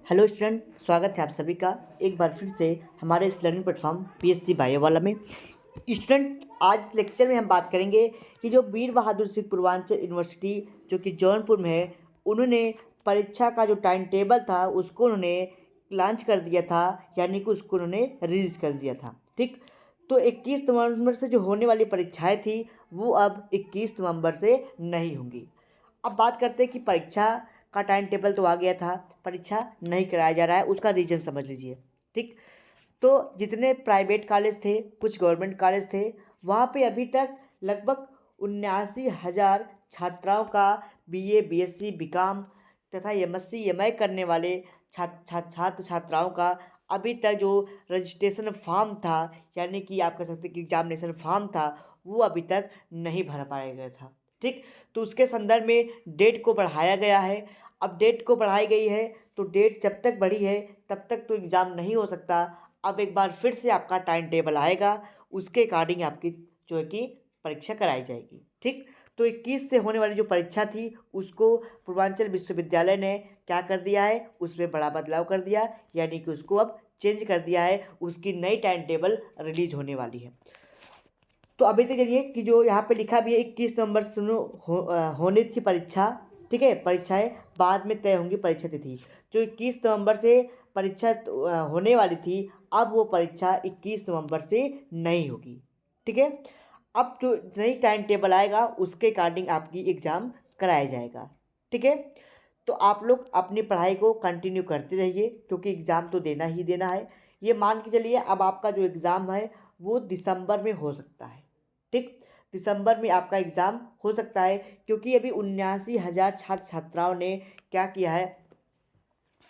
Hello student, स्वागत है आप सभी का एक बार फिर से हमारे इस लर्निंग प्लेटफॉर्म पीएससी बायो वाला में। स्टूडेंट, आज इस लेक्चर में हम बात करेंगे कि जो वीर बहादुर सिंह पूर्वांचल यूनिवर्सिटी जो कि जौनपुर में है, उन्होंने परीक्षा का जो टाइम टेबल था उसको उन्होंने लॉन्च कर दिया था, यानी कि उसको उन्होंने रिलीज कर दिया था। ठीक, तो 21 नवंबर से जो होने वाली परीक्षाएं थी वो अब 21 नवंबर से नहीं होंगी। अब बात करते हैं कि परीक्षा का टाइम टेबल तो आ गया था, परीक्षा नहीं कराया जा रहा है, उसका रीज़न समझ लीजिए। ठीक, तो जितने प्राइवेट कॉलेज थे, कुछ गवर्नमेंट कॉलेज थे, वहाँ पे अभी तक लगभग 79,000 छात्राओं का बीए, बीएससी, बीकॉम तथा एमएससी, एमए करने वाले छात्र छात्राओं का अभी तक जो रजिस्ट्रेशन फॉर्म था, यानी कि आप कह सकते हैं कि एग्जामिनेशन फॉर्म था, वो अभी तक नहीं भर पाया गया था। ठीक, तो उसके संदर्भ में डेट को बढ़ाया गया है। अब डेट को बढ़ाई गई है तो डेट जब तक बढ़ी है तब तक तो एग्ज़ाम नहीं हो सकता। अब एक बार फिर से आपका टाइम टेबल आएगा, उसके अकॉर्डिंग आपकी जो है कि परीक्षा कराई जाएगी। ठीक, तो 21 से होने वाली जो परीक्षा थी उसको पूर्वांचल विश्वविद्यालय ने क्या कर दिया है, उसमें बड़ा बदलाव कर दिया, यानी कि उसको अब चेंज कर दिया है, उसकी नई टाइम टेबल रिलीज होने वाली है। तो अभी तक जानिए कि जो यहाँ पे लिखा भी है 21 नवंबर से होनी थी परीक्षा। ठीक है, परीक्षाएं बाद में तय होंगी परीक्षा तिथि। जो 21 नवंबर से परीक्षा होने वाली थी, अब वो परीक्षा 21 नवंबर से नहीं होगी। ठीक है, अब जो नई टाइम टेबल आएगा उसके अकॉर्डिंग आपकी एग्ज़ाम कराया जाएगा। ठीक है, तो आप लोग अपनी पढ़ाई को कंटिन्यू करते रहिए, क्योंकि एग्ज़ाम तो देना ही देना है। ये मान के चलिए अब आपका जो एग्ज़ाम है वो दिसंबर में हो सकता है। ठीक, दिसंबर में आपका एग्ज़ाम हो सकता है, क्योंकि अभी 79,000 छात्र छात्राओं ने क्या किया है,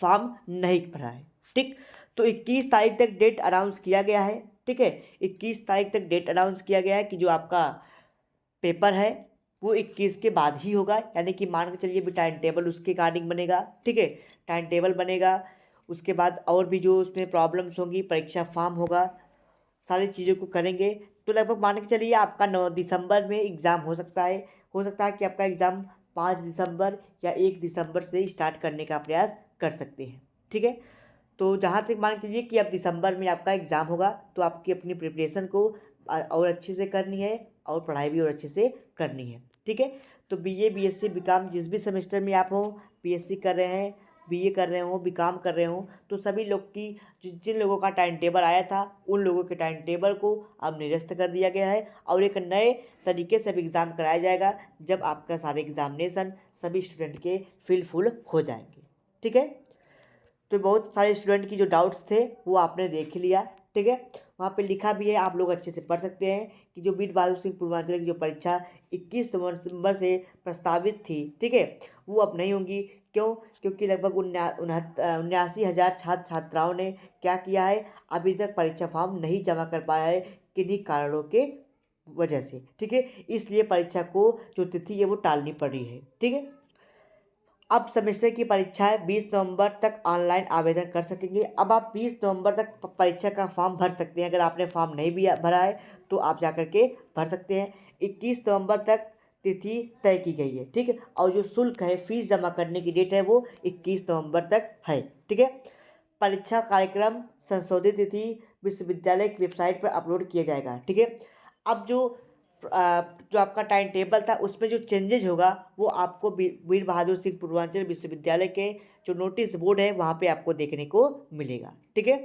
फॉर्म नहीं भरा है। ठीक, तो 21 तारीख तक डेट अनाउंस किया गया है। ठीक है, 21 तारीख तक डेट अनाउंस किया गया है कि जो आपका पेपर है वो 21 के बाद ही होगा, यानी कि मान के चलिए भी टाइम टेबल उसके अकॉर्डिंग बनेगा। ठीक है, टाइम टेबल बनेगा, उसके बाद और भी जो उसमें प्रॉब्लम्स होंगी, परीक्षा फॉर्म होगा, सारी चीज़ों को करेंगे। तो लगभग मान के चलिए आपका 9 दिसंबर में एग्ज़ाम हो सकता है। हो सकता है कि आपका एग्ज़ाम 5 दिसंबर या 1 दिसंबर से स्टार्ट करने का प्रयास कर सकते हैं। ठीक है, तो जहाँ तक मान के चलिए कि अब दिसंबर में आपका एग्ज़ाम होगा, तो आपकी अपनी प्रिपरेशन को और अच्छे से करनी है, और पढ़ाई भी और अच्छे से करनी है। ठीक है, तो बीए, बीएससी, बीकॉम जिस भी सेमेस्टर में आप हो, बीएससी कर रहे हैं, बीए कर रहे हो, बीकॉम कर रहे हो, तो सभी लोग की जिन लोगों का टाइम टेबल आया था उन लोगों के टाइम टेबल को अब निरस्त कर दिया गया है, और एक नए तरीके से अब एग्ज़ाम कराया जाएगा जब आपका सारे एग्ज़ामिनेशन सभी स्टूडेंट के फिल हो जाएंगे। ठीक है, तो बहुत सारे स्टूडेंट की जो डाउट्स थे वो आपने देख ही लिया। ठीक है, वहाँ पे लिखा भी है, आप लोग अच्छे से पढ़ सकते हैं कि जो वीर बहादुर सिंह पूर्वांचल की जो परीक्षा 21 नवंबर से प्रस्तावित थी, ठीक है, वो अब नहीं होंगी। क्यों? क्योंकि लगभग 79,000 छात्र छात्राओं ने क्या किया है, अभी तक परीक्षा फॉर्म नहीं जमा कर पाया है, किन्हीं कारणों के वजह से। ठीक है, इसलिए परीक्षा को जो तिथि है वो टालनी पड़ रही है। ठीक है, अब सेमेस्टर की परीक्षाएं 20 नवंबर तक ऑनलाइन आवेदन कर सकेंगे। अब आप 20 नवंबर तक परीक्षा का फॉर्म भर सकते हैं। अगर आपने फॉर्म नहीं भी भरा है तो आप जा कर के भर सकते हैं। 21 नवंबर तक तिथि तय की गई है। ठीक है, और जो शुल्क है, फीस जमा करने की डेट है वो 21 नवंबर तक है। ठीक है, परीक्षा कार्यक्रम संशोधित तिथि विश्वविद्यालय की वेबसाइट पर अपलोड किया जाएगा। ठीक है, अब जो आपका टाइम टेबल था उसमें जो चेंजेज होगा वो आपको वीर बहादुर सिंह पूर्वांचल विश्वविद्यालय के जो नोटिस बोर्ड है वहाँ पे आपको देखने को मिलेगा। ठीक है,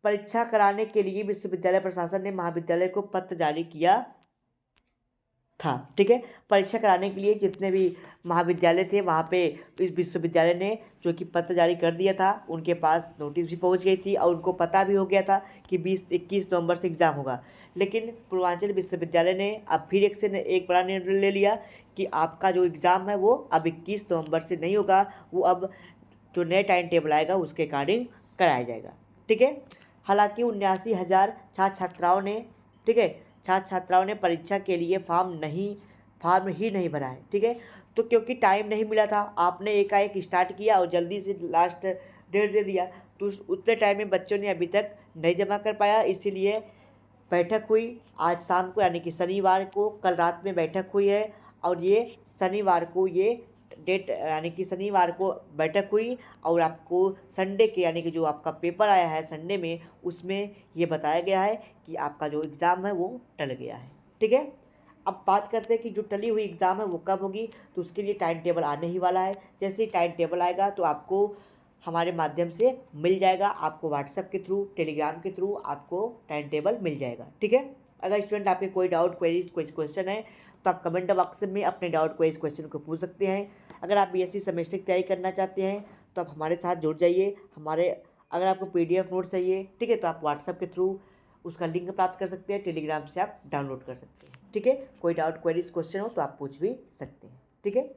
परीक्षा कराने के लिए विश्वविद्यालय प्रशासन ने महाविद्यालय को पत्र जारी किया था। ठीक है, परीक्षा कराने के लिए जितने भी महाविद्यालय थे वहाँ पे इस विश्वविद्यालय ने जो कि पत्र जारी कर दिया था, उनके पास नोटिस भी पहुँच गई थी और उनको पता भी हो गया था कि 21 नवंबर से एग्ज़ाम होगा। लेकिन पूर्वांचल विश्वविद्यालय ने अब फिर एक बड़ा निर्णय ले लिया कि आपका जो एग्ज़ाम है वो अब 21 नवंबर से नहीं होगा, वो अब जो नया टाइम टेबल आएगा उसके अकॉर्डिंग कराया जाएगा। ठीक है, हालांकि 79,000 छात्र छात्राओं ने, ठीक है, छात्र छात्राओं ने परीक्षा के लिए फॉर्म ही नहीं भरा है। ठीक है, तो क्योंकि टाइम नहीं मिला था, आपने एकाएक स्टार्ट किया और जल्दी से लास्ट डेट दे दिया, तो उतने टाइम में बच्चों ने अभी तक नहीं जमा कर पाया। इसीलिए बैठक हुई आज शाम को, यानी कि शनिवार को, कल रात में बैठक हुई है, और ये शनिवार को ये डेट यानी कि शनिवार को बैठक हुई और आपको संडे के यानी कि जो आपका पेपर आया है संडे में, उसमें ये बताया गया है कि आपका जो एग्ज़ाम है वो टल गया है। ठीक है, अब बात करते हैं कि जो टली हुई एग्ज़ाम है वो कब होगी। तो उसके लिए टाइम टेबल आने ही वाला है। जैसे ही टाइम टेबल आएगा तो आपको हमारे माध्यम से मिल जाएगा, आपको व्हाट्सएप के थ्रू, टेलीग्राम के थ्रू आपको टाइम टेबल मिल जाएगा। ठीक है, अगर स्टूडेंट आपके कोई डाउट क्वेरीज कोई क्वेश्चन है तो आप कमेंट बॉक्स में अपने डाउट क्वेरीज क्वेश्चन को पूछ सकते हैं। अगर आप बीएससी सेमेस्टर की तैयारी करना चाहते हैं तो आप हमारे साथ जुड़ जाइए। अगर आपको पीडीएफ नोट चाहिए, ठीक है, तो आप व्हाट्सएप के थ्रू उसका लिंक प्राप्त कर सकते हैं, टेलीग्राम से आप डाउनलोड कर सकते हैं। ठीक है, कोई डाउट क्वेरीज क्वेश्चन हो तो आप पूछ भी सकते हैं। ठीक है।